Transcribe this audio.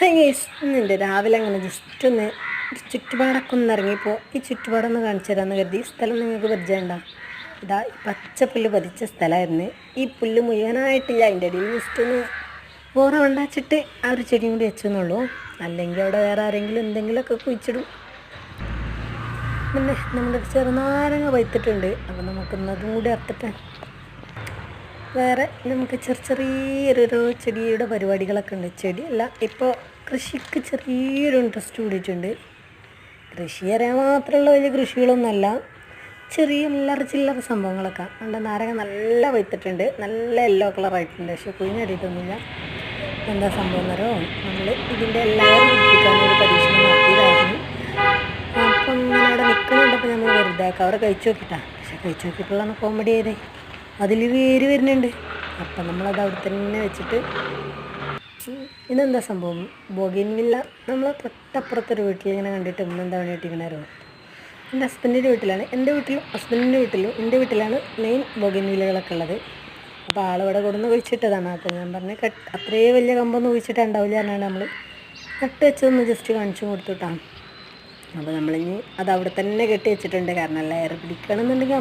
ഇന്നുണ്ട് രാവിലെ അങ്ങനെ ജസ്റ്റ് ഒന്ന് ചുറ്റുപാടൊക്കെ ഒന്ന് ഇറങ്ങിയപ്പോൾ ഈ ചുറ്റുപാടൊന്ന് കാണിച്ചു തരാമെന്ന് കരുതി. ഈ സ്ഥലം നിങ്ങൾക്ക് പരിചയമുണ്ടോ? ഇതാ ഈ പച്ചപ്പുല്ല് പതിച്ച സ്ഥലമായിരുന്നു. ഈ പുല്ല് മുഴുവനായിട്ടില്ല, അതിൻ്റെ ഇടയിൽ ജസ്റ്റ് ഒന്ന് വേറെ ഉണ്ടാച്ചിട്ട് ആ ഒരു ചെടിയും കൂടി വെച്ചെന്നുള്ളൂ. അല്ലെങ്കിൽ അവിടെ വേറെ ആരെങ്കിലും എന്തെങ്കിലുമൊക്കെ കുഴിച്ചിടും. പിന്നെ നമ്മുടെ ചെറുനാരങ്ങ പഴുത്തിട്ടുണ്ട്, അപ്പോൾ നമുക്കൊന്നതും കൂടി അറുത്തിട്ട് വേറെ നമുക്ക് ചെറിയൊരു ചെടിയുടെ പരിപാടികളൊക്കെ ഉണ്ട്. ചെടിയല്ല, ഇപ്പോൾ കൃഷിക്ക് ചെറിയൊരു ഇൻട്രസ്റ്റ് കൂടിയിട്ടുണ്ട്. കൃഷി അറിയാൻ മാത്രമുള്ള വലിയ കൃഷികളൊന്നുമല്ല, ചെറിയ ചില്ലറ സംഭവങ്ങളൊക്കെ ഉണ്ട്. നാരങ്ങ നല്ല പഴുത്തിട്ടുണ്ട്, നല്ല യെല്ലോ കളറായിട്ടുണ്ട്, പക്ഷെ കുഴിഞ്ഞടിയിട്ടൊന്നുമില്ല. എന്താ സംഭവം എന്നറിയോ, നമ്മൾ ഇതിൻ്റെ എല്ലാവരും പിടിപ്പിക്കാനൊരു പരീക്ഷണം നടത്തിയതായിരുന്നു. അപ്പം ഇങ്ങനെ അവിടെ നിൽക്കുന്നുണ്ടപ്പോൾ നമ്മൾ വെറുതെ അവിടെ കഴിച്ചു നോക്കിയിട്ടാണ്. പക്ഷെ കഴിച്ചു നോക്കിയിട്ടുള്ളതാണ് കോമഡി ആയത്, അതിൽ വേര് വരുന്നുണ്ട്. അപ്പം നമ്മളത് അവിടെ തന്നെ വെച്ചിട്ട് ഇതെന്താ സംഭവം, ബോഗിൻവില്ല നമ്മൾ തൊട്ടപ്പുറത്തൊരു വീട്ടിൽ ഇങ്ങനെ കണ്ടിട്ട് എന്താ വേണ്ടിയിട്ടിരിക്കണോ, എൻ്റെ ഹസ്ബൻഡിൻ്റെ വീട്ടിലാണ്. എൻ്റെ വീട്ടിലും ഹസ്ബൻഡിൻ്റെ വീട്ടിലും എൻ്റെ വീട്ടിലാണ് മെയിൻ ബോഗിൻവില്ലകളൊക്കെ ഉള്ളത്. അപ്പോൾ ആളിവിടെ കൊടുന്ന് കുഴിച്ചിട്ടതാണ്. അപ്പോൾ ഞാൻ പറഞ്ഞ് അത്രയും വലിയ കമ്പൊന്നും കുഴിച്ചിട്ടുണ്ടാവില്ല എന്നാണ് നമ്മൾ നട്ട് വെച്ചതൊന്ന് ജസ്റ്റ് കാണിച്ചു കൊടുത്തിട്ടാണ്. അപ്പോൾ നമ്മളിനി അത് അവിടെ തന്നെ കെട്ടി വെച്ചിട്ടുണ്ട്. കാരണം എല്ലാം എയർ പിടിക്കണമെന്നുണ്ടെങ്കിൽ